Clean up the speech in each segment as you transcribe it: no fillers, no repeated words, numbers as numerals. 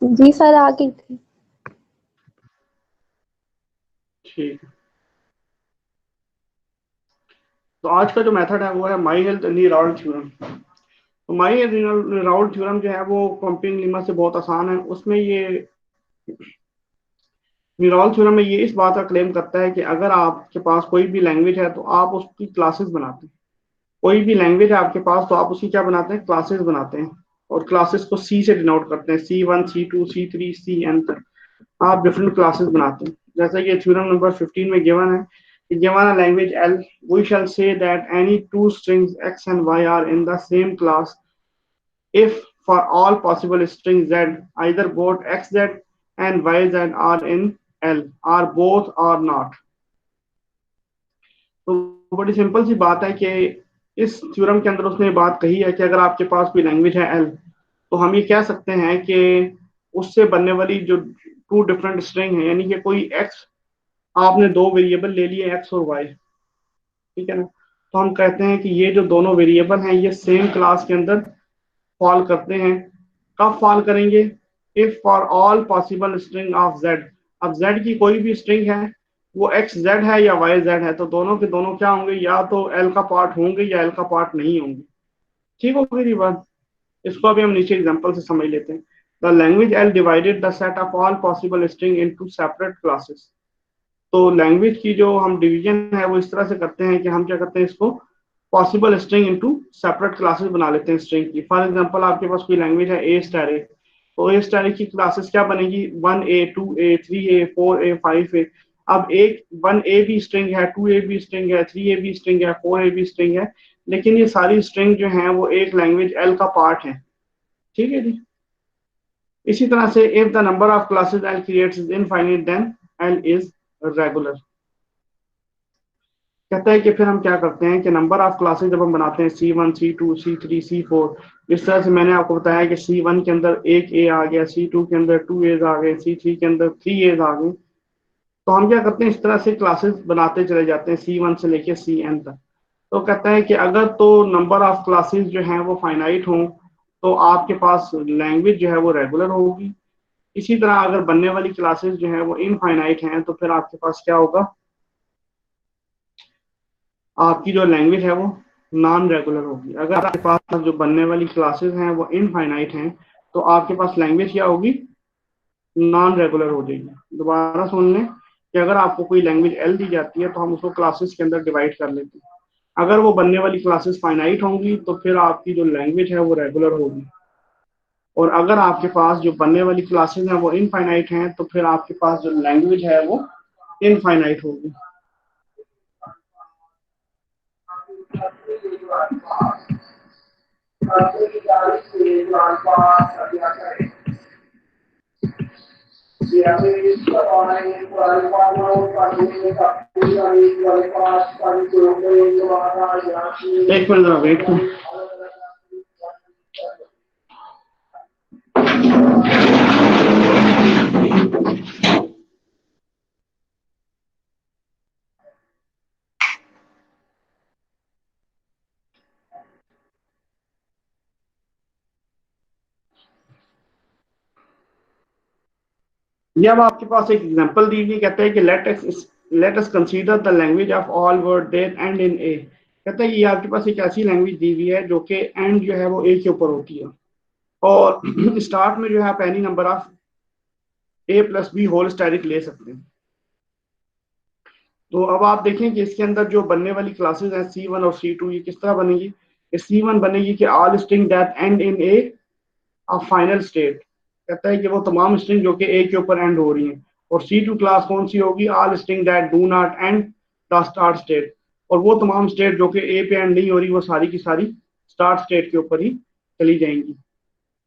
जी sir, आ गई थी। ठीक है। तो आज का जो मेथड है वो है Myhill Nerode theorem. तो Myhill Nerode theorem जो है वो पंपिंग लीमा से बहुत आसान है। उसमें ये निराउल थ्योरम में ये इस बात का क्लेम करता है कि अगर आपके पास कोई भी लैंग्वेज है तो आप उसकी क्लासेस बनाते हैं। कोई भी लैंग्वेज है आपके पास तो आप उसकी क्या बनाते हैं, क्लासेस बनाते हैं। और क्लासेस को सी से डिनोट करते हैं, C1 C2 C3 CN तक आप डिफरेंट क्लासेस बनाते हैं। जैसे कि थ्योरम नंबर 15 में गिवन है कि given a language L, we shall say that any two strings x and y are in the same class if for all possible strings z, either both xz and yz are in L, are both or not। तो बड़ी simple सी बात है कि इस theorem के अंदर उसने बात कही है कि अगर आपके पास कोई लैंग्वेज है एल, तो हम ये कह सकते हैं कि उससे बनने वाली जो टू डिफरेंट स्ट्रिंग है, यानी कि कोई एक्स, आपने दो वेरिएबल ले लिए एक्स और वाई, ठीक है ना। तो हम कहते हैं कि ये जो दोनों वेरिएबल हैं ये सेम क्लास के अंदर फॉल करते हैं। कब फॉल करेंगे? If for all possible string of Z. अब जेड की कोई भी स्ट्रिंग है, वो एक्स जेड है या वाई जेड है, तो दोनों के दोनों क्या होंगे, या तो एल का पार्ट होंगे या एल का पार्ट नहीं होंगे। ठीक हो गई बात। इसको अभी हम नीचे एग्जांपल से समझ लेते हैं। The language L divided the set of all possible string into separate classes. तो लैंग्वेज की जो हम डिवीजन है वो इस तरह से करते हैं कि हम क्या करते हैं, इसको possible string into separate classes बना लेते हैं स्ट्रिंग की। फॉर एग्जांपल आपके पास कोई लैंग्वेज है ए स्टार ए, तो ए स्टार ए की क्लासेस क्या बनेगी, 1A 2A 3A 4A 5A। अब एक 1A भी स्ट्रिंग है, 2A भी स्ट्रिंग है, 3A भी स्ट्रिंग है, 4A भी स्ट्रिंग है, लेकिन ये सारी स्ट्रिंग जो है वो एक लैंग्वेज एल का पार्ट है। ठीक है जी। इसी तरह से if the number of classes L creates is infinite then L is regular. कहता है कि फिर हम क्या करते हैं कि नंबर ऑफ क्लासेस जब हम बनाते हैं C1 C2 C3 C4, इस तरह से मैंने आपको बताया कि C1 के अंदर एक ए आ गया, C2 के अंदर 2 A's आ गए, C3 के अंदर 3 A's आ गए। तो हम क्या करते हैं, इस तरह से क्लासेस बनाते चले जाते हैं C1 से लेके CN तक। तो कहता है कि अगर तो नंबर ऑफ क्लासेस जो हैं वो फाइनाइट हों तो आपके पास लैंग्वेज जो है वो रेगुलर होगी। इसी तरह अगर बनने वाली क्लासेस जो है वो इनफाइनाइट हैं तो फिर आपके पास क्या होगा, आपकी जो लैंग्वेज है वो नॉन रेगुलर होगी। अगर आपके पास जो बनने वाली क्लासेस हैं वो इनफाइनाइट हैं तो आपके पास लैंग्वेज क्या होगी, नॉन रेगुलर हो जाएगी। दोबारा सुन लें कि अगर आपको कोई लैंग्वेज एल दी जाती है तो हम उसको क्लासेस के अंदर डिवाइड कर लेते हैं। अगर वो बनने वाली क्लासेस फाइनाइट होंगी तो फिर आपकी जो लैंग्वेज है वो रेगुलर होगी। और अगर आपके पास जो बनने वाली क्लासेस हैं वो इनफाइनाइट हैं तो फिर आपके पास जो लैंग्वेज है वो इनफाइनाइट होगी। एक मिनट जरा वेट करो। ये अब आपके पास एक एग्जांपल दी हुई, कहते हैं कि let us consider the language of all word that end in A. कहता है कि ये आपके पास एक ऐसी लैंग्वेज दी हुई है जो कि एंड जो है वो ए के ऊपर होती है। और स्टार्ट में जो है आप any number of A+B whole static ले सकते हैं। तो अब आप देखें कि इसके अंदर जो बनने वाली क्लासेस हैं C1 और C2, ये किस तरह बनेगी। C1 बनेगी कि all string that end in A final state. कहता है कि वो तमाम स्ट्रिंग जो कि ए के ऊपर एंड हो रही हैं। और C2 क्लास कौन सी होगी, all string that do not and the start state. और वो तमाम स्टेट जो कि ए पे एंड नहीं हो रही वो सारी की सारी स्टार्ट स्टेट के ऊपर ही चली जाएंगी।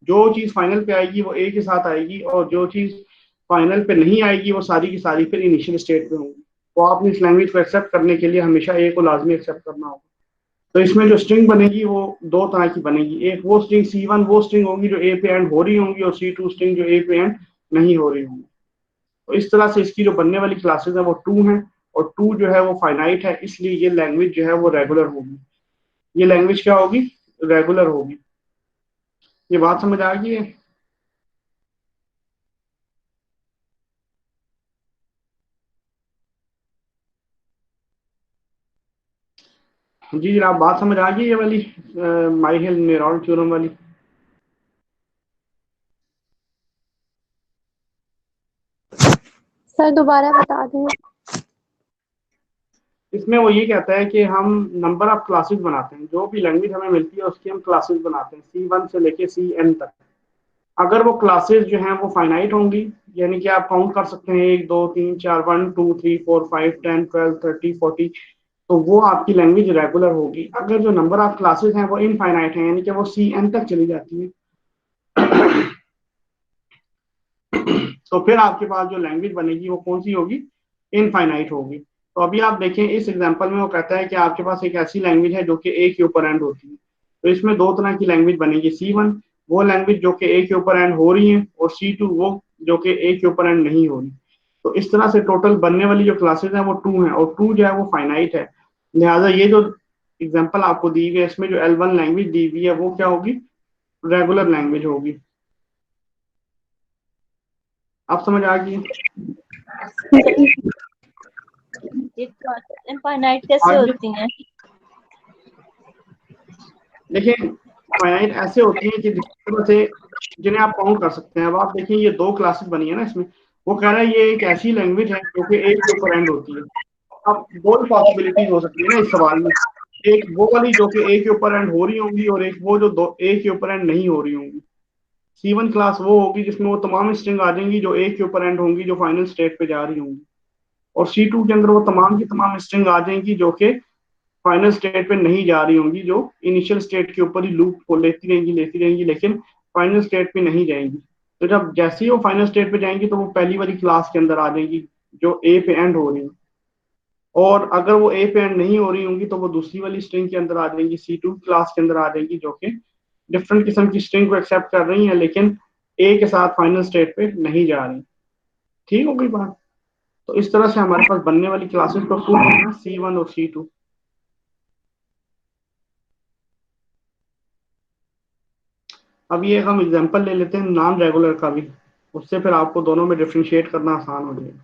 जो चीज फाइनल पे आएगी वो ए के साथ आएगी, और जो चीज फाइनल पे नहीं आएगी वो सारी की सारी फिर इनिशियल स्टेट पे होंगी। तो आपने इस लैंग्वेज को एक्सेप्ट करने के लिए हमेशा ए को लाजमी एक्सेप्ट करना होगा। तो इसमें जो स्ट्रिंग बनेगी वो दो तरह की बनेगी। एक वो स्ट्रिंग C1 वो स्ट्रिंग होगी जो ए पे एंड हो रही होंगी, और C2 स्ट्रिंग जो ए पे एंड नहीं हो रही होंगी। तो इस तरह से इसकी जो बनने वाली क्लासेस है वो टू हैं, और टू जो है वो फाइनाइट है, इसलिए ये लैंग्वेज जो है वो रेगुलर होगी। ये लैंग्वेज क्या होगी, रेगुलर होगी। ये बात समझ आ गई है। जी जी, आप बात समझ आ गई ये वाली माइकल मेरॉन थ्योरम वाली? सर दोबारा बता दें। इसमें वो ये कहता है कि हम नंबर ऑफ क्लासेस बनाते हैं, जो भी लैंग्वेज हमें मिलती है उसकी हम क्लासेस बनाते हैं, C1 से लेके CN तक। अगर वो क्लासेस जो हैं वो फाइनाइट होंगी, यानी कि आप काउंट कर सकते हैं 1 2 3 4, 1 2 3 4 5 10 12 30 40, तो वो आपकी लैंग्वेज रेगुलर होगी। अगर जो नंबर ऑफ क्लासेस हैं वो इनफाइनाइट हैं, यानी कि वो CN तक चली जाती है, तो फिर आपके पास जो लैंग्वेज बनेगी वो कौन सी होगी? इनफाइनाइट होगी। तो अभी आप देखें इस एग्जांपल में वो कहता है कि आपके पास एक ऐसी लैंग्वेज है जो कि ए के ऊपर एंड होती है। तो इसमें दो तरह की लैंग्वेज बनेगी, C1 वो लैंग्वेज जो कि ए के ऊपर एंड हो रही है, और C2 वो जो कि ए के ऊपर एंड नहीं हो रही। तो इस तरह से टोटल बनने वाली जो क्लासेस हैं वो 2 हैं, और 2 जो है वो फाइनाइट है। लिहाजा ये जो एग्जाम्पल आपको दी हुई है इसमें जो L1 लैंग्वेज दी हुई है वो क्या होगी? रेगुलर लैंग्वेज होगी। आप समझ आ गई? ये इनफाइनाइट कैसे आगे होती हैं? देखिए, फाइनाइट ऐसे होती हैं कि जिस तरह से जिन्हें आप काउंट कर सकते हैं। अब आप देखिए ये दो क्लासेस बनी है ना इसमें, वो कह रहा है ये एक ऐसी लैंग्वेज है जो कि एक के ऊपर एंड होती है। अब दो पॉसिबिलिटीज हो सकती है ना इस सवाल में, एक वो वाली जो कि एक के ऊपर एंड हो रही होंगी, और एक वो जो दो एक के ऊपर एंड नहीं हो रही होंगी। C1 क्लास वो होगी जिसमें वो तमाम स्ट्रिंग आ जाएंगी जो एक के ऊपर एंड होंगी, जो फाइनल स्टेट पे जा रही होंगी। और C2 के अंदर वो तमाम की तमाम स्ट्रिंग आ जाएंगी जो कि फाइनल स्टेट पे नहीं जा रही होंगी, जो इनिशियल स्टेट के ऊपर ही लूप को लेती रहेंगी, लेकिन फाइनल स्टेट पे नहीं जाएंगी। तो जब जैसे ही वो फाइनल स्टेट पे जाएंगी तो वो पहली वाली क्लास के अंदर आ जाएंगी जो ए पे एंड हो रही है। और अगर वो ए पे एंड नहीं हो रही होंगी तो वो दूसरी वाली स्ट्रिंग के अंदर आ जाएंगी, C2 क्लास के अंदर आ जाएंगी, जो कि डिफरेंट किस्म की स्ट्रिंग को एक्सेप्ट कर रही है लेकिन ए के साथ फाइनल स्टेट पे नहीं जा रही। ठीक हो गई बात? तो इस तरह से हमारे पास बनने वाली क्लासेस तो टू है ना, C1 और C2। अब ये हम एग्जांपल ले लेते हैं नॉन रेगुलर का भी, उससे फिर आपको दोनों में डिफरेंशिएट करना आसान हो जाएगा।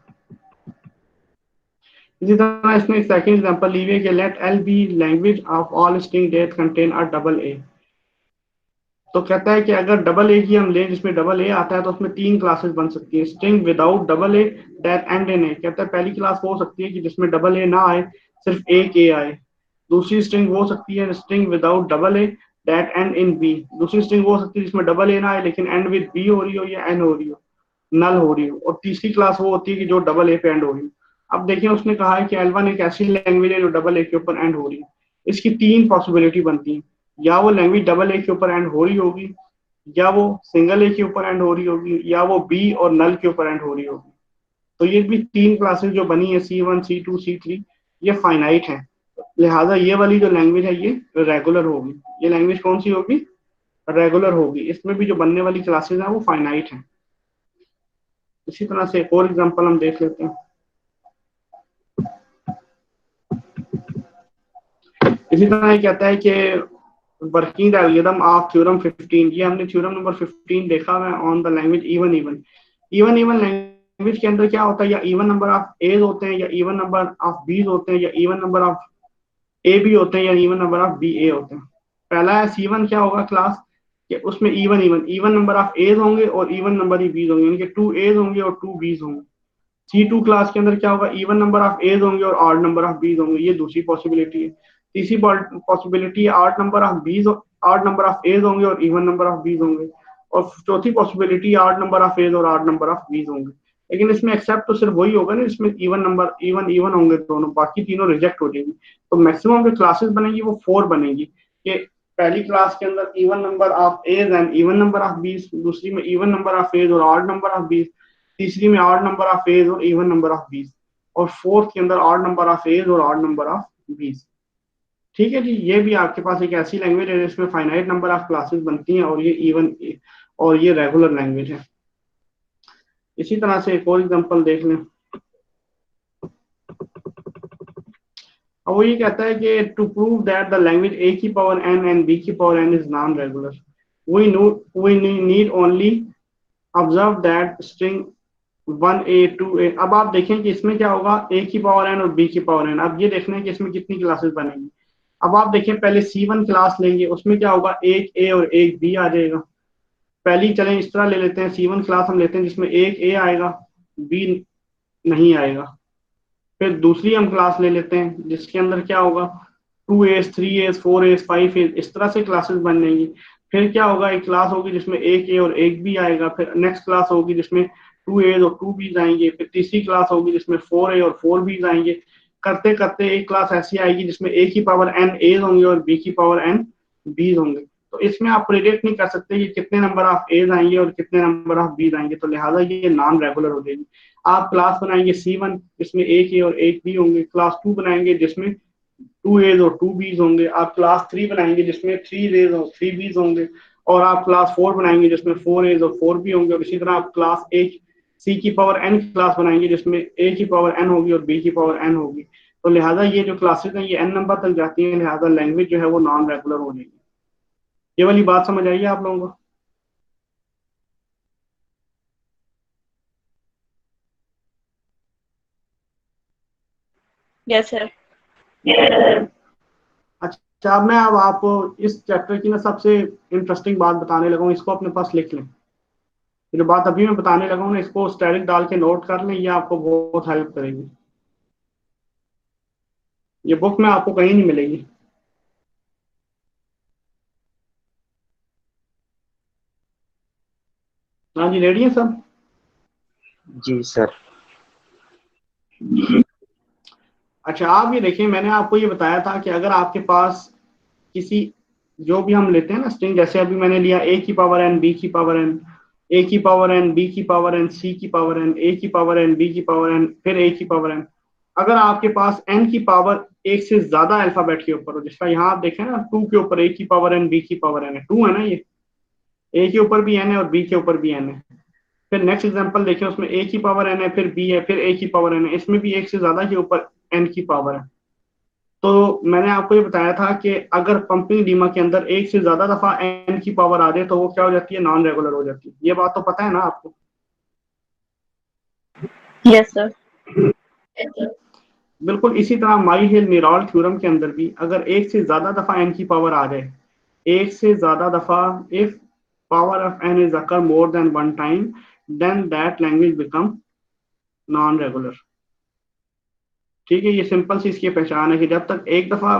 इसी तरह इसमें एक सेकंड एग्जांपल ली हुई है कि let L be language of all string that contain a double A. तो कहता है कि अगर डबल ए की हम लें जिसमें डबल ए आता है तो उसमें तीन क्लासेस बन सकती है। String without double A that end in A, कहता है पहली क्लास वो हो सकती है कि जिसमें डबल ए ना आए, सिर्फ एक ए आए। दूसरी स्ट्रिंग वो हो सकती है string without double A that end in B, दूसरी स्ट्रिंग वो हो सकती है जिसमें डबल ए ना आए लेकिन एंड विद बी हो रही हो या एन हो रही हो, नल हो रही हो। और तीसरी क्लास वो होती है कि जो डबल ए पे एंड हो रही हो। अब देखिए उसने कहा है कि L1 एक ऐसी लैंग्वेज है जो डबल ए के ऊपर एंड हो रही है। इसकी तीन पॉसिबिलिटी बनती है, या वो लैंग्वेज डबल ए के ऊपर एंड हो रही होगी, या वो सिंगल ए के ऊपर एंड हो रही होगी, या वो बी और नल के ऊपर एंड हो रही होगी। तो ये भी तीन क्लासेस जो बनी है C1 C2 C3, ये फाइनाइट है। लिहाजा ये वाली जो लैंग्वेज है ये रेगुलर होगी। ये लैंग्वेज कौन सी होगी? रेगुलर होगी। इसमें भी जो बनने वाली क्लासेस हैं वो फाइनाइट हैं। इसी तरह से एक और एग्जांपल हम देख लेते हैं। इसी तरह ये कहता है कि working the algorithm of theorem 15, ये हमने थ्योरम नंबर 15 देखा हुआ है on the language even even. Even even language के अंदर क्या होता है, या इवन नंबर ऑफ एज होते हैं, या इवन नंबर ऑफ बीज होते हैं, या even number of A B होते हैं, या even number of B A होते हैं। पहला है C1 क्या होगा क्लास, कि उसमें even even even number of A's होंगे और इवन नंबर ही बीज होंगे, यानी कि 2 एज होंगे और 2 बीज होंगे। C2 क्लास के अंदर क्या होगा, इवन नंबर ऑफ एज होंगे और ऑड नंबर ऑफ बीज होंगे, ये दूसरी पॉसिबिलिटी है। तीसरी पॉसिबिलिटी है ऑड नंबर ऑफ एज होंगे और इवन नंबर ऑफ बीज होंगे। और चौथी possibility odd number of A's और ऑड नंबर ऑफ बीज होंगे। लेकिन इसमें एक्सेप्ट तो सिर्फ वही होगा ना, इसमें इवन इवन होंगे दोनों, बाकी तीनों रिजेक्ट हो जाएंगी। तो मैक्सिमम जो क्लासेस बनेगी वो 4 बनेगी, कि पहली क्लास के अंदर even number of A's and even number of B's, दूसरी में इवन नंबर ऑफ एज और ऑड नंबर ऑफ बीज, तीसरी में ऑड नंबर ऑफ एज और इवन नंबर ऑफ बीज, और फोर्थ के अंदर ऑड नंबर ऑफ एज और ऑड नंबर ऑफ बीज। ठीक है जी, ये भी आपके पास एक ऐसी लैंग्वेज है जिसमें फाइनाइट नंबर ऑफ क्लासेस बनती हैं, और ये इवन और ये रेगुलर लैंग्वेज है। इसी तरह से एक और एग्जांपल देख लें। अब वो ये कहता है कि to prove that the language A की पावर एन एंड बी की power N is non regular, we need only observe that string 1 A 2 A। अब आप देखें कि इसमें क्या होगा, ए की पावर एन और बी की पावर एन। अब ये देखना है कि इसमें कितनी क्लासेस बनेंगी। अब आप देखें पहले C1 क्लास लेंगे, उसमें क्या होगा, एक ए और एक बी आ जाएगा। पहली चलें इस तरह ले लेते हैं, C1 क्लास हम लेते हैं जिसमें एक ए आएगा, बी नहीं आएगा। फिर दूसरी हम क्लास ले लेते हैं जिसके अंदर क्या होगा, 2 एस 3 एस 4 एस 5 एस, इस तरह से क्लासेस बन जाएंगी। फिर क्या होगा, एक क्लास होगी जिसमें एक ए और एक बी आएगा। फिर नेक्स्ट क्लास होगी जिसमें 2 एस और 2 बीज आएंगे। फिर तीसरी क्लास होगी जिसमें 4 ए और 4 बीज आएंगे। करते करते एक क्लास ऐसी आएगी जिसमें ए की पावर एन एज होंगे और बी की पावर एन बीज होंगे। तो इसमें आप प्रिडिक्ट नहीं कर सकते कि कितने नंबर ऑफ एज आएंगे और कितने नंबर ऑफ बीज आएंगे, तो लिहाजा ये नॉन रेगुलर हो जाएगी। आप क्लास बनाएंगे C1 जिसमें एक ए और एक बी होंगे। क्लास 2 बनाएंगे जिसमें 2 एज और 2 बीज होंगे। आप क्लास 3 बनाएंगे जिसमें 3 एज और 3 बीज होंगे। और आप क्लास 4 बनाएंगे जिसमें 4 एज और 4 बी होंगे। और इसी तरह आप क्लास एक सी की पावर एन क्लास बनाएंगे जिसमें ए की पावर एन होगी और बी की पावर एन होगी। तो लिहाजा ये जो क्लासेस हैं ये एन नंबर तक जाती हैं, लिहाजा लैंग्वेज जो है वो नॉन रेगुलर हो जाएगी। ये वाली बात समझ आइए आप लोगों को? Yes sir. अच्छा, अब आपको इस चैप्टर की ना सबसे इंटरेस्टिंग बात बताने लगा हूँ, इसको अपने पास लिख लें। ये जो बात अभी मैं बताने लगा हूँ ना, इसको स्टाइलिक डाल के नोट कर लें, ये आपको बहुत हेल्प करेगी। ये बुक में आपको कहीं नहीं मिलेगी। हाँ जी, रेडी है सब? जी सर। अच्छा, आप ये देखिए, मैंने आपको ये बताया था कि अगर आपके पास किसी, जो भी हम लेते हैं ना स्ट्रिंग, जैसे अभी मैंने लिया ए की पावर एन बी की पावर एन, ए की पावर एन बी की पावर एन सी की पावर एन, ए की पावर एन बी की पावर एन, फिर ए की पावर एन। अगर आपके पास एन की पावर एक से ज्यादा अल्फाबेट के ऊपर हो, जिसका यहाँ आप देखें ना, 2 के ऊपर ए की पावर एन बी की पावर एन है, 2 है ना, ये ए के ऊपर भी एन है और बी के ऊपर भी एन है। फिर नेक्स्ट एग्जांपल देखिए, उसमें ए की पावर एन है, फिर बी है, फिर ए की पावर एन है, इसमें भी एक से ज्यादा के ऊपर एन की पावर है। तो मैंने आपको ये बताया था कि अगर पंपिंग डीमा के अंदर एक से ज्यादा दफा एन की पावर आ जाए तो वो क्या हो जाती है, नॉन रेगुलर हो जाती है। ये बात तो पता है ना आपको? Yes sir. बिल्कुल इसी तरह माई हिल निराल थ्योरम के अंदर भी अगर एक से ज्यादा दफा एन की पावर आ जाए, एक से ज्यादा दफा, if power of n is occur more than one time, then that language become non regular. ठीक है, ये सिंपल सी इसकी पहचान है कि जब तक एक दफा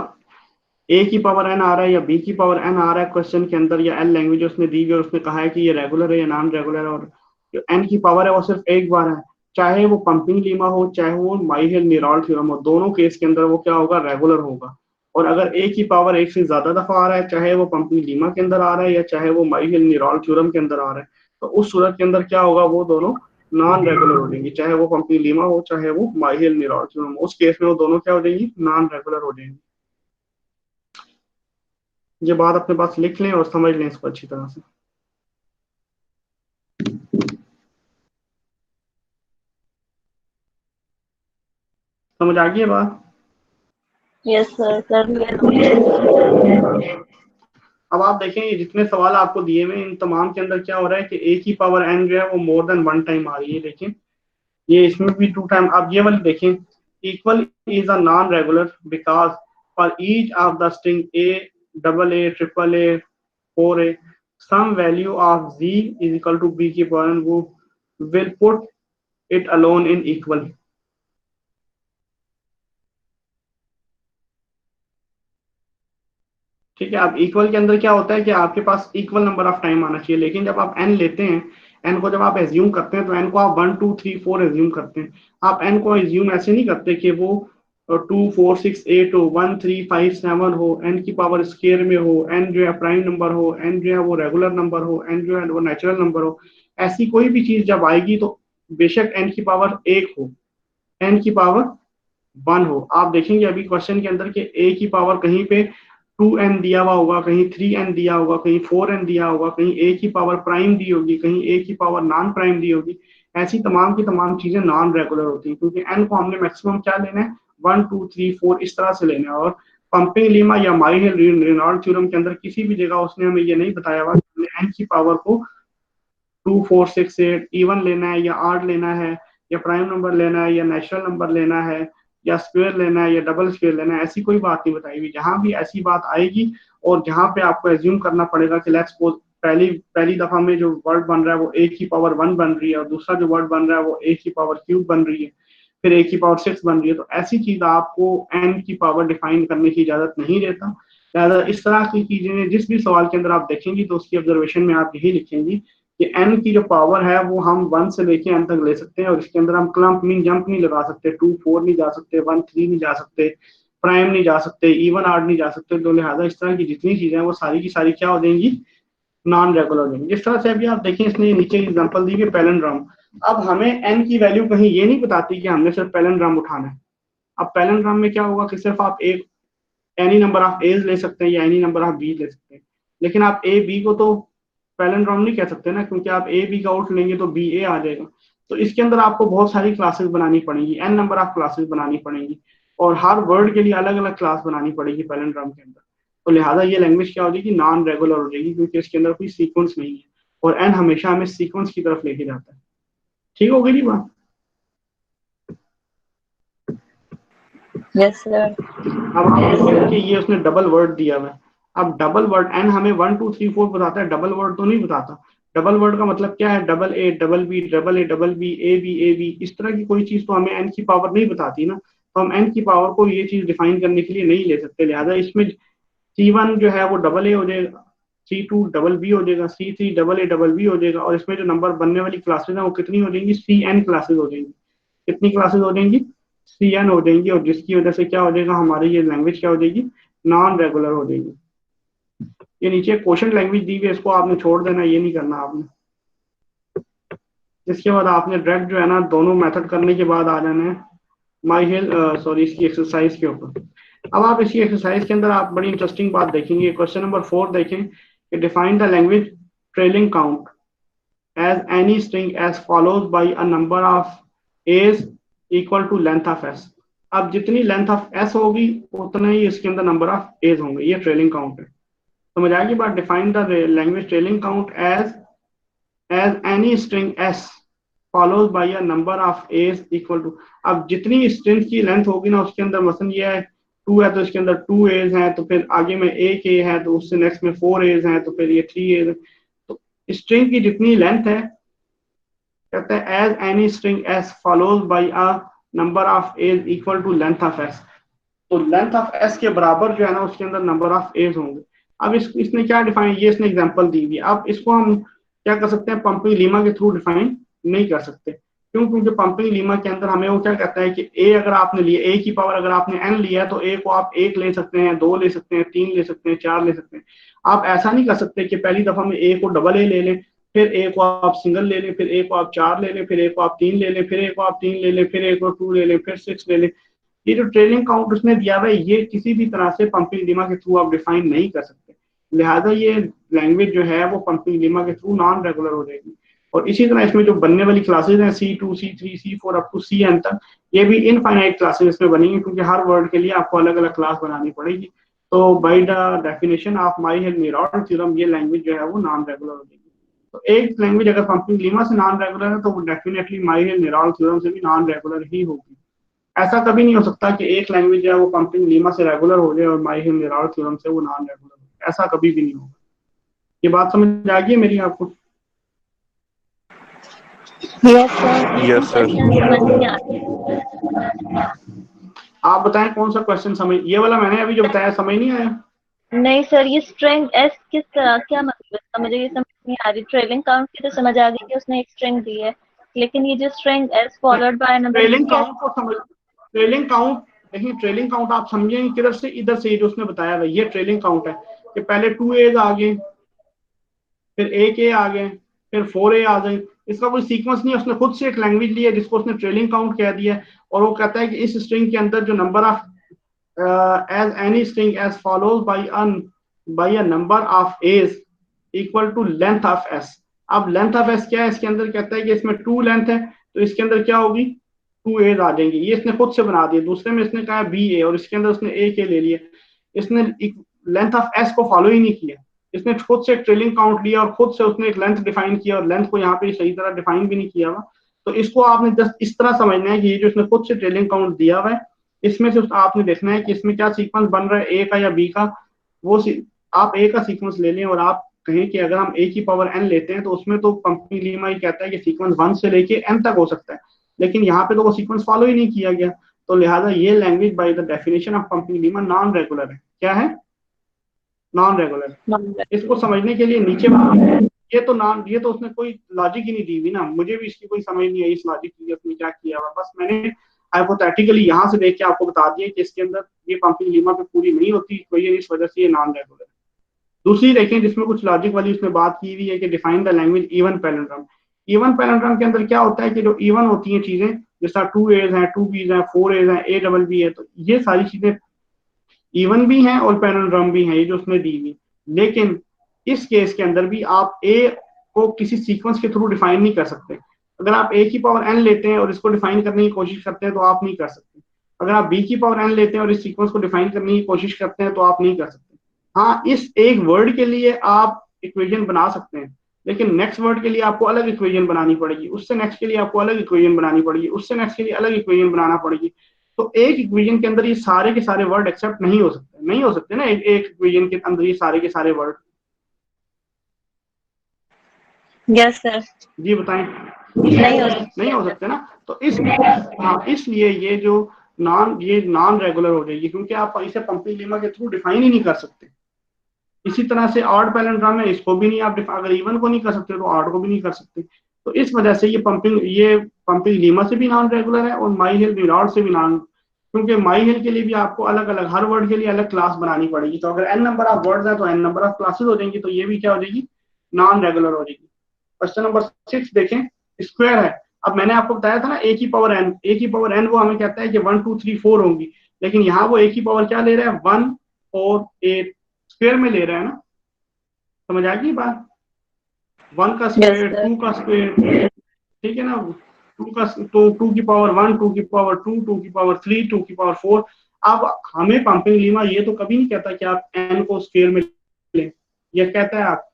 ए की पावर एन आ रहा है या बी की पावर एन आ रहा है क्वेश्चन के अंदर, या एन लैंग्वेज उसने दी हुई और उसने कहा है कि ये रेगुलर है या नॉन रेगुलर है, और जो एन की पावर है वो सिर्फ एक बार है, चाहे वो पंपिंग लीमा हो चाहे वो माई हिल निराल थ्योरम हो, दोनों केस के अंदर वो क्या होगा, रेगुलर होगा। और अगर ए की पावर एक से ज्यादा दफा आ रहा है, चाहे वो पंपिंग लीमा के अंदर आ रहा है या चाहे वो माई हिल निराल थ्योरम के अंदर आ रहा है, तो उस सूरत के अंदर क्या होगा, वो दोनों नॉन रेगुलर हो जाएंगी, चाहे वो पंपिंग लीमा हो चाहे वो माई हिल निराल थ्योरम हो। उस केस में वो दोनों क्या हो जाएंगी, नॉन रेगुलर हो जाएंगी। ये बात अपने पास लिख लें और समझ लें इसको अच्छी तरह से। समझ आ गई है बात? यस सर, कर लिया। अब आप देखें ये जितने सवाल आपको दिए हुए इन तमाम के अंदर क्या हो रहा है कि ए की पावर एन जो है वो मोर देन वन टाइम आ रही है। देखें ये इसमें भी 2 टाइम। आप ये वाली देखें, equal is a non regular because for each of the string A, double A, triple A, 4 A, some value of z is equal to b की पावर एन, वो will put it alone in equal। ठीक है, अब equal के अंदर क्या होता है कि आपके पास इक्वल नंबर ऑफ टाइम आना चाहिए, लेकिन जब आप एन लेते हैं, एन को जब आप एज्यूम करते हैं तो एन को आप 1 2 3 4 एज्यूम करते हैं। आप एन को एज्यूम ऐसे नहीं करते कि वो 2 4 6 8 हो, 1 3 5 7 हो, एन की पावर स्केयर में हो, एन जो है प्राइम नंबर हो, एन जो है वो रेगुलर नंबर हो, एन जो है वो नेचुरल नंबर हो। ऐसी कोई भी चीज जब आएगी तो बेशक एन की पावर 1 हो, एन की पावर 1 हो। आप देखेंगे अभी क्वेश्चन के अंदर कि ए की पावर कहीं पे 2n दिया हुआ होगा, कहीं 3n दिया होगा, कहीं 4n दिया होगा, कहीं ए की पावर प्राइम दी होगी, कहीं ए की पावर नॉन प्राइम दी होगी। ऐसी तमाम की तमाम चीजें नॉन रेगुलर होती हैं क्योंकि एन को हमने मैक्सिमम क्या लेना है, 1 2 3 4 इस तरह से लेना है। और पंपिंग लीमा या माई हिल रेनॉल्ड थ्योरम के अंदर किसी भी जगह उसने हमें ये नहीं बताया हुआ कि हमने एन की पावर को 2 4 6 8 इवन लेना है या आर्ड लेना है या प्राइम नंबर लेना है या नेचुरल नंबर लेना है या स्क्वायर लेना है या डबल स्क्वायर लेना है, ऐसी कोई बात नहीं बताई हुई। जहां भी ऐसी बात आएगी और जहां पे आपको एज्यूम करना पड़ेगा कि लेट्स सपोज पहली पहली दफा में जो वर्ड बन रहा है वो a की पावर 1 बन रही है और दूसरा जो वर्ड बन रहा है वो a की पावर क्यूब बन रही है, फिर a की पावर 6 बन रही है, तो ऐसी चीज आपको n की पावर डिफाइन करने की इजाजत नहीं देता। लिहाजा इस तरह की चीजें जिस भी सवाल के अंदर आप देखेंगी तो उसकी ऑब्जर्वेशन में आप यही लिखेंगी कि n की जो पावर है वो हम 1 से लेके n तक ले सकते हैं और इसके अंदर हम क्लम्प मीन जंप नहीं लगा सकते, 2 4 नहीं जा सकते, 1 3 नहीं जा सकते, प्राइम नहीं जा सकते, इवन आर्ड नहीं जा सकते। तो लिहाजा इस तरह की जितनी चीजें हैं वो सारी की सारी क्या हो जाएंगी, नॉन रेगुलर हो जाएंगी। जिस तरह से अभी आप देखें इसने नीचे एग्जांपल दी है पैलिंड्रोम। अब हमें n की वैल्यू कहीं ये नहीं बताती कि हमने सिर्फ पैलिंड्रोम उठाना है। अब पैलिंड्रोम में क्या होगा कि सिर्फ आप एक एनी नंबर ऑफ एज ले सकते हैं या एनी नंबर ऑफ बी ले सकते हैं, लेकिन आप ए बी को तो पैलिंड्रोम नहीं कह सकते ना, क्योंकि आप ए बी का आउट लेंगे तो बी ए आ जाएगा। तो इसके अंदर आपको बहुत सारी क्लासेस बनानी पड़ेंगी, एन नंबर ऑफ क्लासेस बनानी पड़ेंगी और हर वर्ड के लिए अलग अलग क्लास बनानी पड़ेगी पैलिंड्रोम के अंदर। तो लिहाजा ये लैंग्वेज क्या हो जाएगी, नॉन रेगुलर हो जाएगी, क्योंकि इसके अंदर कोई सीक्वेंस नहीं है और एन हमेशा हमें सीक्वेंस की तरफ लेके जाता है। ठीक हो गई जी बात। Yes sir. अब आप देखिए कि ये उसने डबल वर्ड दिया हुआ है। अब डबल वर्ड एन हमें 1 2 3 4 बताता है, डबल वर्ड तो नहीं बताता। डबल वर्ड का मतलब क्या है, double A double B double A double B A B इस तरह की कोई चीज तो हमें एन की पावर नहीं बताती ना। तो हम एन की पावर को ये चीज डिफाइन करने के लिए नहीं ले सकते। लिहाजा इसमें C1 जो है वो डबल ए हो जाएगा, C2 डबल बी हो जाएगा, C3 double A double B हो जाएगा और इसमें जो नंबर बनने वाली क्लासेस हैं वो कितनी हो जाएंगी, CN क्लासेस हो जाएंगी। कितनी क्लासेस हो जाएंगी, CN हो जाएंगी। और जिसकी वजह से क्या हो जाएगा, हमारी ये लैंग्वेज क्या हो जाएगी, नॉन रेगुलर हो जाएगी। ये नीचे क्वेश्चन लैंग्वेज दी हुई है, इसको आपने छोड़ देना, ये नहीं करना आपने। इसके बाद आपने डायरेक्ट जो है ना दोनों मेथड करने के बाद आ जाना है माई हिल सॉरी इसकी एक्सरसाइज के ऊपर। अब आप इसी एक्सरसाइज के अंदर आप बड़ी इंटरेस्टिंग बात देखेंगे। क्वेश्चन नंबर 4 देखें कि define the language trailing count as any string as follows by a number of A's equal to length of S. अब जितनी लेंथ ऑफ एस होगी उतना ही इसके अंदर नंबर ऑफ एज होंगे। ये ट्रेलिंग काउंट है। समझ आएगी बात। Define the language trailing count as any string S follows by a number of A's equal to. अब जितनी स्ट्रिंग की लेंथ होगी ना उसके अंदर मसलन ये है 2 है तो इसके अंदर 2 एज है, तो फिर आगे में एक ए है तो उससे नेक्स्ट में 4 एज है, तो फिर ये 3 एज है। तो स्ट्रिंग की जितनी लेंथ है कहते हैं as any string S follows by a number of A's equal to length of S. तो लेंथ ऑफ एस के बराबर जो है ना उसके अंदर नंबर ऑफ एज होंगे। अब इसने क्या डिफाइन, ये इसने एग्जांपल दी हुई है। अब इसको हम क्या कर सकते हैं, पंपिंग लीमा के थ्रू डिफाइन नहीं कर सकते। क्यों, क्योंकि पंपिंग लीमा के अंदर हमें वो क्या कहता है कि ए अगर आपने लिया, ए की पावर अगर आपने एन लिया है तो ए को आप एक ले सकते हैं, दो ले सकते हैं, तीन ले सकते हैं, चार ले सकते हैं। आप ऐसा नहीं कर सकते कि पहली दफा में ए को डबल ए ले लें, फिर ए को आप सिंगल ले लें, फिर ए को आप चार ले लें, फिर ए को आप तीन ले लें, फिर ए को आप तीन ले लें, फिर ए को 2 ले लें, फिर 6 ले लें। ये जो ट्रेलिंग काउंट उसने दिया हुआ है ये किसी भी तरह से पंपिंग लीमा के थ्रू आप डिफाइन नहीं कर सकते। लिहाजा ये लैंग्वेज जो है वो पंपिंग लीमा के थ्रू नॉन रेगुलर हो जाएगी। और इसी तरह इसमें जो बनने वाली क्लासेज हैं C2 C3 C4 up to CN तक, ये भी इनफाइनाइट क्लासेज इसमें बनेंगी, क्योंकि हर वर्ड के लिए आपको अलग अलग क्लास बनानी पड़ेगी। तो by the definition of Myhill Nerode theorem ये लैंग्वेज जो है वो नॉन रेगुलर हो जाएगी। तो एक लैंग्वेज अगर पंपिंग लीमा से नॉन रेगुलर है तो वो डेफिनेटली माई-हिल-नेरॉन थ्योरम से भी नॉन रेगुलर ही होगी। ऐसा कभी नहीं हो सकता कि एक लैंग्वेज है वो पंपिंग लीमा से रेगुलर हो जाए और माई-हिल-नेरॉन थ्योरम से वो नॉन रेगुलर हो, ऐसा कभी भी नहीं होगा। ये बात समझ आ गई है मेरी आपको? Yes sir. लेकिन यस सर। क्वेश्चन समझ नहीं आ रहा। आप बताएं कौन सा क्वेश्चन समझ, ये वाला मैंने अभी जो बताया समझ नहीं आया? नहीं सर, ये स्ट्रिंग एस किस तरह, क्या मतलब है इसका, मुझे ये समझ नहीं आ रही। ट्रेलिंग काउंट की तो समझ आ गई कि उसने एक स्ट्रिंग दी है, लेकिन ये जो string S followed by number, ये ट्रेलिंग क्या? काउंट को समझ, ट्रेलिंग काउंट देखिए, ट्रेलिंग काउंट आप समझेंगे किधर से, इधर से जो उसने बताया है ये ट्रेलिंग काउंट है कि पहले 2 एज आ गए, फिर एक ए आ गए, फिर 4 ए आ गए। इसका कोई सीक्वेंस नहीं है, उसने खुद से एक लैंग्वेज ली है जिसको उसने ट्रेलिंग काउंट कह दिया है और वो कहता है कि इस स्ट्रिंग के अंदर जो number of A's any string as follows by a number of A's equal to length of S. अब लेंथ ऑफ एस क्या है, इसके अंदर कहता है कि इसमें 2 लेंथ है तो इसके अंदर क्या होगी, 2 एज आ जाएंगी। ये इसने खुद से बना दिया। दूसरे में इसने कहा बी ए और इसके अंदर उसने ए के ले लिया। इसने लेंथ ऑफ एस को फॉलो ही नहीं किया, इसने खुद से एक ट्रेलिंग काउंट लिया और खुद से उसने एक लेंथ डिफाइन किया और लेंथ को यहाँ पे सही तरह डिफाइन भी नहीं किया हुआ। तो इसको आपने जस्ट इस तरह समझना है कि ये जो इसने खुद से ट्रेलिंग काउंट दिया हुआ है इसमें से आपने देखना है कि इसमें क्या सीक्वेंस बन रहा है, ए का या बी का। आप ए का सीक्वेंस ले लें और आप कहें कि अगर हम ए की पावर एन लेते हैं तो उसमें तो पंपिंग लीमा ही कहता है कि सीक्वेंस 1 से लेके एन तक हो सकता है, लेकिन यहाँ पे तो वो सीक्वेंस फॉलो ही नहीं किया गया। तो लिहाजा ये language by the definition of pumping Lima non regular है। क्या है? Non regular. इसको समझने के लिए नीचे ये तो उसने कोई लॉजिक ही नहीं दी हुई ना, मुझे भी इसकी कोई समझ नहीं आई इस लॉजिक की उसने क्या किया हुआ। बस मैंने हाइपोथेटिकली यहाँ से देख के आपको बता दिया कि इसके अंदर ये पंपिंग लीमा पे पूरी नहीं होती, तो ये इस वजह से ये नॉन रेगुलर है। दूसरी देखें जिसमें कुछ लॉजिक वाली उसमें बात की हुई है कि define the language even palindrome. Even palindrome के अंदर क्या होता है कि जो इवन होती हैं चीजें, जैसा 2 A's हैं, 2 B's हैं, 4 A's हैं, A डबल B है, तो ये सारी चीजें इवन भी हैं और पैलिंड्रोम भी हैं, ये जो उसने दी हुई। लेकिन इस केस के अंदर भी आप ए को किसी सीक्वेंस के थ्रू डिफाइन नहीं कर सकते। अगर आप ए की पावर एन लेते हैं और इसको डिफाइन करने की कोशिश करते हैं तो आप नहीं कर सकते। अगर आप बी की पावर एन लेते हैं और इस सीक्वेंस को डिफाइन करने की कोशिश करते हैं तो आप नहीं कर सकते। हाँ, इस एक वर्ड के लिए आप इक्वेशन बना सकते हैं, लेकिन नेक्स्ट वर्ड के लिए आपको अलग इक्वेशन बनानी पड़ेगी, उससे नेक्स्ट के लिए आपको अलग इक्वेशन बनानी पड़ेगी, उससे नेक्स्ट के लिए अलग इक्वेशन बनाना पड़ेगी। तो एक इक्वेशन के अंदर ये सारे के सारे वर्ड एक्सेप्ट नहीं हो सकते ना, एक इक्वेशन के अंदर ये सारे के सारे वर्ड। Yes sir. जी बताएं। नहीं हो सकते ना। तो इसलिए ये नॉन रेगुलर हो जाएगी, क्योंकि आप इसे पंपिंग लीमा के थ्रू डिफाइन ही नहीं कर सकते। इसी तरह से ऑड पैलिंड्रोम है, इसको भी नहीं आप अगर इवन को नहीं कर सकते तो ऑड को भी नहीं कर सकते। तो इस वजह से ये पंपिंग लीमा से भी नॉन रेगुलर है और माई हिल विराट से भी नॉन, क्योंकि माई हिल के लिए भी आपको अलग अलग हर वर्ड के लिए अलग क्लास बनानी पड़ेगी। तो अगर एन नंबर ऑफ वर्ड्स है तो एन नंबर ऑफ क्लासेस हो जाएंगी, तो ये भी क्या हो जाएगी, नॉन रेगुलर हो जाएगी। क्वेश्चन नंबर 6 देखें, स्क्वायर है। अब मैंने आपको बताया था ना ए की पावर एन वो हमें कहता है कि 1 2 3 4 होंगी, लेकिन यहाँ वो ए की पावर क्या ले रहा है, 1 और 8 स्क्वायर में ले रहा है ना। समझ आ गई बात? 1 का स्क्वायर, 2 का स्क्वायर, ठीक है ना। 2 की पावर 1, 2 की पावर 2, 2 की पावर 3, 2 की पावर 4। अब हमें पंपिंग लीमा ये तो कभी नहीं कहता कि आप एन को स्क्वायर में लें, ये कहता है? आप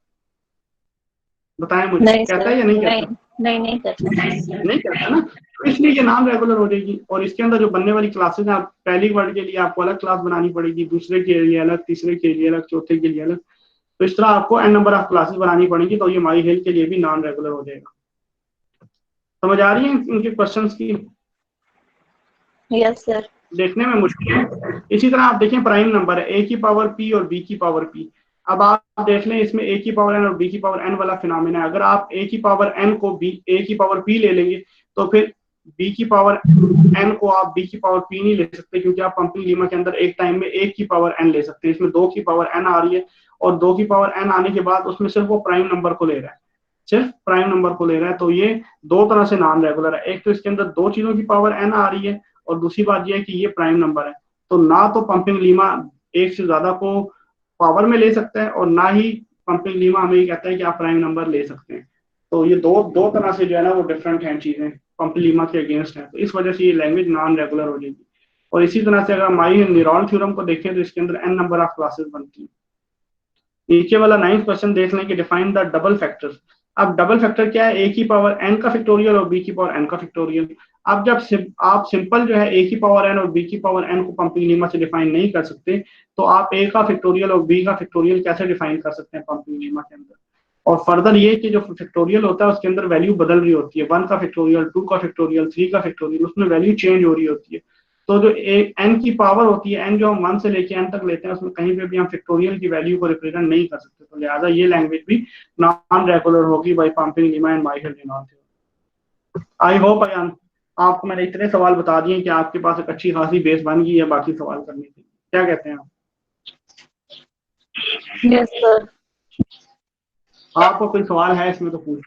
बताएं मुझे, कहता है या नहीं कहता? नहीं करता। नहीं कहता ना, तो इसलिए ये नॉन रेगुलर हो जाएगी। और इसके अंदर जो बनने वाली क्लासेस हैं, पहली वर्ड के लिए आपको अलग क्लास बनानी पड़ेगी, दूसरे के लिए अलग, तीसरे के लिए अलग, चौथे के लिए अलग। तो इस तरह आपको एन नंबर ऑफ क्लासेस बनानी पड़ेगी, तो ये माई हेल के लिए भी नॉन रेगुलर हो जाएगा। समझ आ रही है इनके क्वेश्चंस की? Yes sir. देखने में मुश्किल है। इसी तरह आप देखें प्राइम नंबर है, ए की पावर पी और बी की पावर पी। अब आप देख लें इसमें ए की पावर एन और बी की पावर एन वाला फिनोमेना है। अगर आप ए की पावर एन को ए की पावर पी ले लेंगे तो फिर बी की पावर एन को आप बी की पावर पी नहीं ले सकते, क्योंकि आप पंपिंग लीमा के अंदर एक टाइम में एक की पावर एन ले सकते हैं। इसमें 2 की पावर एन आ रही है और 2 की पावर एन आने के बाद उसमें सिर्फ वो प्राइम नंबर को ले रहा है, सिर्फ प्राइम नंबर को ले रहा है। तो ये दो तरह से नॉन रेगुलर है, एक तो इसके अंदर 2 चीजों की पावर एन आ रही है और दूसरी बात यह है कि ये प्राइम नंबर है। तो ना तो पंपिंग लीमा एक से ज्यादा को पावर में ले सकता है और ना ही पंपिंग लीमा हमें ये कहता है कि आप प्राइम नंबर ले सकते हैं। तो ये दो दो तरह से जो है ना वो डिफरेंट हैं चीजें, पंपिंग लीमा के अगेंस्ट है। तो इस वजह से ये लैंग्वेज नॉन रेगुलर हो जाएगी। और इसी तरह से अगर माई निरॉन थ्योरम को देखें तो इसके अंदर एन नंबर ऑफ क्लासेस बनती हैं। नीचे वाला 9th क्वेश्चन देख लें कि डिफाइन द डबल फैक्टर। अब डबल फैक्टर क्या है, ए की पावर एन का फैक्टोरियल और बी की पावर एन का फैक्टोरियल। अब जब आप सिंपल जो है ए की पावर एन और बी की पावर एन को पंपिंग लीमा से डिफाइन नहीं कर सकते, तो आप ए का फैक्टोरियल और बी का फैक्टोरियल कैसे डिफाइन कर सकते हैं पंपिंग लीमा के अंदर। और फर्दर ये कि जो फैक्टोरियल होता है उसके अंदर वैल्यू बदल रही होती है, 1 का फैक्टोरियल, 2 का फैक्टोरियल, 3 का फैक्टोरियल, उसमें वैल्यू चेंज हो रही होती है। तो जो एन की पावर होती है, एन जो हम 1 से लेके एन तक लेते हैं, उसमें कहीं पे भी हम फैक्टोरियल की वैल्यू को रिप्रेजेंट नहीं कर सकते। तो लिहाजा ये लैंग्वेज भी नॉन रेगुलर होगी by pumping lemma and Myhill. I hope आपको मैंने इतने सवाल बता दिए कि आपके पास एक अच्छी खासी बेस बन गई है बाकी सवाल करने के लिए। क्या कहते हैं आप? Yes sir. आपको कोई सवाल है इसमें तो पूछ।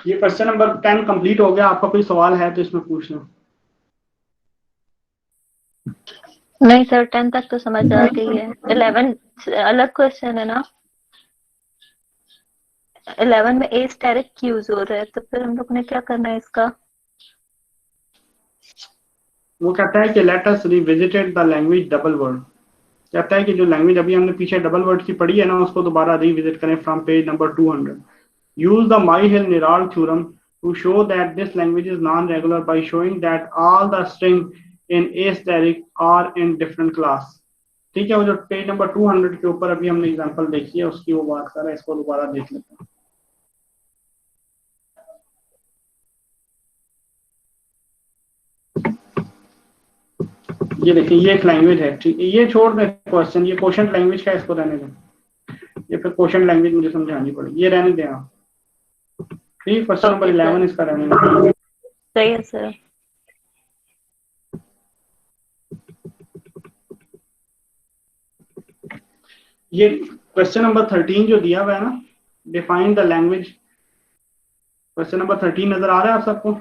ये क्वेश्चन नंबर 10 कंप्लीट हो गया। आपका कोई सवाल है तो इसमें पूछना। नहीं सर, 10 तक तो समझ आ गई है। 11 अलग क्वेश्चन है ना। 11 में ए स्टेरिक यूज हो रहा है, तो फिर हम लोग ने क्या करना है इसका? वो कहता है कि let us revisited the language double word, कहता है कि जो लैंग्वेज अभी हमने पीछे डबल वर्ड की पढ़ी है ना, उसको दोबारा रिविजिट करें from page number 200। Use the Myhill-Niral theorem to show that this language is non-regular by showing that all the string in asterisk are in different class। ठीक है, वो जो पेज नंबर 200 के ऊपर अभी हमने एग्जांपल देखी है उसकी वो बात कर रहा है, इसको दोबारा देख लेते हैं। ये देखिए, ये एक लैंग्वेज है, ठीक है, ये छोड़ दें क्वेश्चन, ये क्वेश्चन लैंग्वेज का है, इसको रहने दें, ये फिर क्वेश्चन लैंग्वेज मुझे समझानी पड़ेगी, ये रहने दें आप। ठीक, क्वेश्चन नंबर ओके 11 सर, इसका रहने दें। सही है सर। ये क्वेश्चन नंबर 13 जो दिया हुआ है ना, define the language, question number 13 नजर आ रहा है आप सबको?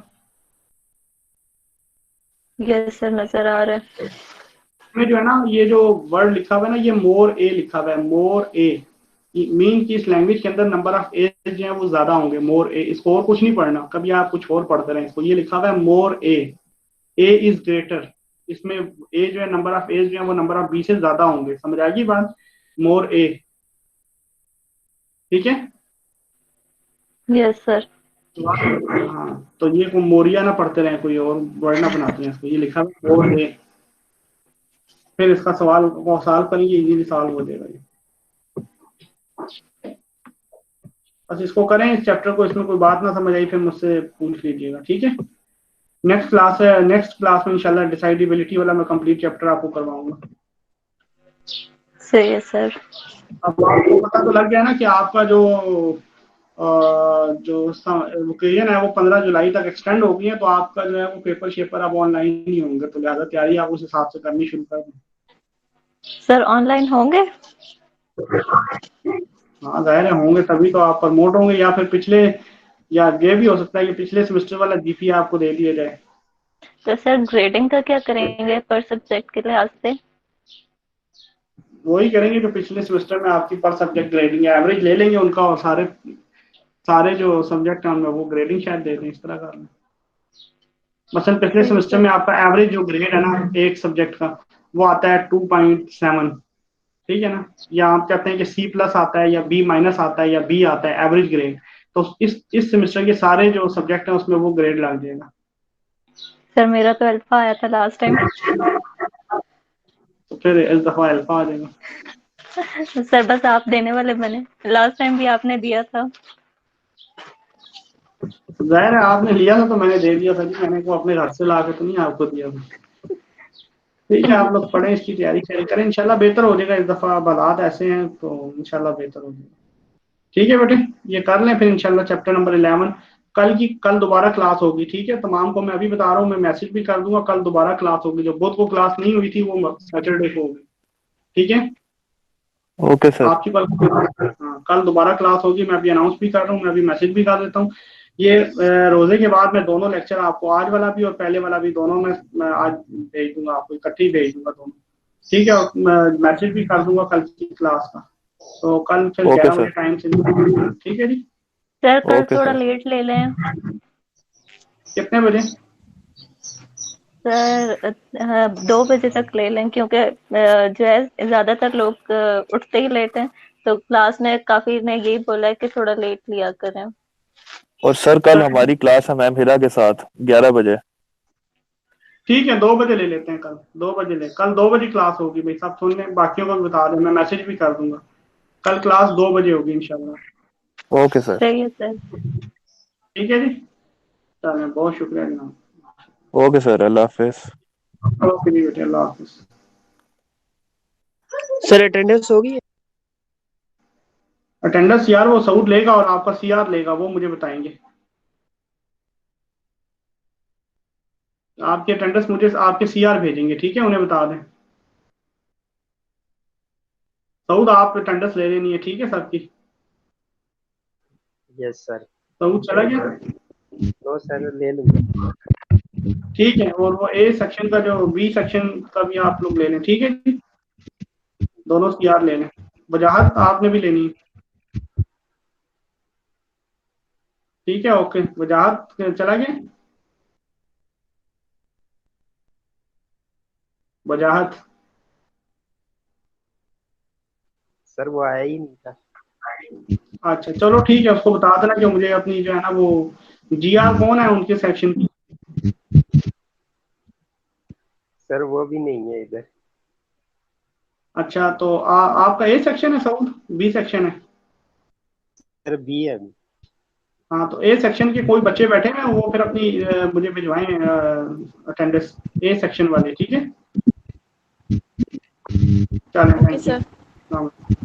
यस सर, नजर आ रहा है। इसमें जो है ना, ये जो वर्ड लिखा हुआ है ना, ये मोर ए लिखा हुआ है, मोर ए, मीन कि इस लैंग्वेज के अंदर नंबर ऑफ ए जो है वो ज्यादा होंगे, मोर ए, इसको और कुछ नहीं पढ़ना, कभी आप कुछ और पढ़ते रहे इसको, ये लिखा हुआ है मोर ए इज ग्रेटर, इसमें ए जो है नंबर ऑफ ए जो है वो नंबर ऑफ बी से ज्यादा होंगे, समझ आएगी बात, मोर ए, ठीक है। Yes sir. हाँ, तो ये को मोरिया ना पढ़ते रहे, कोई और वर्ड ना बनाते हैं इसको, ये लिखा हुआ है मोर ए, फिर इसका सवाल वो सॉल्व करेंगे, इजीली सॉल्व हो जाएगा ये। बस इसको करें, इस चैप्टर को, इसमें कोई बात ना समझ आई फिर मुझसे पूछ लीजिएगा, ठीक है। नेक्स्ट क्लास है, नेक्स्ट क्लास में इंशाल्लाह डिसाइडेबिलिटी वाला मैं कंप्लीट चैप्टर आपको करवाऊंगा। सही है सर। अब आपको पता तो लग गया ना कि आपका जो जो ओकेजन है वो 15 जुलाई तक एक्सटेंड हो गई है, तो आपका जो है वो पेपर शेपर अब ऑनलाइन ही होंगे, तो लिहाजा तैयारी आप उस हिसाब से करनी शुरू कर दें। सर ऑनलाइन होंगे? हाँ जाहिर है होंगे, तभी तो आप प्रमोट होंगे, या फिर पिछले, या ये भी हो सकता है कि पिछले सेमेस्टर वाला जीपीए आपको दे दिया जाए। तो सर ग्रेडिंग का क्या करेंगे पर सब्जेक्ट के लिहाज से? वही करेंगे जो पिछले सेमेस्टर में आपकी पर सब्जेक्ट ग्रेडिंग एवरेज ले लेंगे उनका, और सारे सारे जो सब्जेक्ट हैं उनमें वो ग्रेडिंग शायद दे दें, इस तरह का। मसलन पिछले सही है सेमेस्टर सर। में आपका एवरेज जो ग्रेड है ना एक सब्जेक्ट का, वो आता है 2.7, ठीक है ना, या आप कहते हैं कि सी प्लस आता है, या बी माइनस आता है, या बी आता है एवरेज ग्रेड, तो इस सेमेस्टर के सारे जो सब्जेक्ट हैं उसमें वो ग्रेड लग जाएगा। सर मेरा तो अल्फा आया था लास्ट टाइम। तो फिर इस दफा अल्फा आ जाएगा। सर बस आप देने वाले बने, लास्ट टाइम भी आपने दिया था। जाहिर है आपने लिया था तो मैंने दे दिया था जी, मैंने को अपने घर से ला के तो नहीं आपको दिया था। ठीक है, आप लोग पढ़ें, इसकी तैयारी करें, इंशाल्लाह बेहतर हो जाएगा, इस दफा हालात ऐसे हैं तो इंशाल्लाह बेहतर हो जाएगा। ठीक है बेटे, ये कर लें, फिर इंशाल्लाह चैप्टर नंबर 11 कल दोबारा क्लास होगी, ठीक है, तमाम को मैं अभी बता रहा हूँ, मैं मैसेज भी कर दूंगा, कल दोबारा क्लास होगी, जो बुध को क्लास नहीं हुई थी वो सैटरडे को होगी, ठीक है। Okay sir. आपकी कल, हाँ कल दोबारा क्लास होगी, मैं अभी अनाउंस भी कर रहा हूँ, मैं अभी मैसेज भी कर देता हूँ। ये रोजे के बाद मैं दोनों लेक्चर आपको, आज वाला भी और पहले वाला भी, दोनों मैं आज भेज दूंगा आपको, इकट्ठे ही भेज दूंगा दोनों, ठीक है, और मैसेज भी कर दूंगा कल की क्लास का, तो कल फिर ओके 11 बजे सर। टाइम से, ठीक है जी। सर कल ओके थोड़ा सर। लेट ले लें। कितने बजे? सर 2 बजे तक ले लें, क्योंकि जो है ज्यादातर लोग उठते ही लेट हैं, तो क्लास में काफी ने यही बोला है कि थोड़ा लेट लिया करें। और सर कल हमारी क्लास है मैम हिरा के साथ 11 बजे। ठीक है, 2 बजे ले लेते हैं, कल 2 बजे कल 2 बजे क्लास होगी भाई, सब सुन लें, बाकियों को भी बता दें, मैं मैसेज भी कर दूंगा, कल क्लास 2 बजे होगी इंशाल्लाह। Okay sir. सही है सर। ठीक है जी, चलें, बहुत शुक्रिया जनाब। ओके सर, अल्लाह हाफिज। ओके जी बेटे, अल्लाह हाफिज। सर अटेंडेंस होगी? अटेंडेंस यार वो सऊद लेगा और आपका सीआर लेगा, वो मुझे बताएंगे, आपकी अटेंडेंस मुझे आपके सीआर भेजेंगे, ठीक है, उन्हें बता दें। सऊद आप अटेंडेंस ले लेनी है, ठीक है सबकी। Yes sir. सऊद चला गया? नो सर, ले लूंगा। ठीक है, और वो ए सेक्शन का जो बी सेक्शन का भी आप लोग ले लें, ठीक है जी, दोनों सीआर ले लें। वजाहत आपने भी लेनी है, ठीक है, ओके, वजाहत चला गया। वजाहत। सर वो आया ही नहीं था। अच्छा चलो ठीक है, उसको बता देना कि मुझे अपनी जो है ना वो जीआर कौन है उनके सेक्शन की। सर वो भी नहीं है इधर। अच्छा तो आपका ए सेक्शन है सऊद, बी सेक्शन है? सर बी है अभी। हाँ तो ए सेक्शन के कोई बच्चे बैठे हैं वो फिर अपनी मुझे भिजवाएं अटेंडेंस, ए सेक्शन वाले, ठीक है? चलो ओके थैंक सर। यू।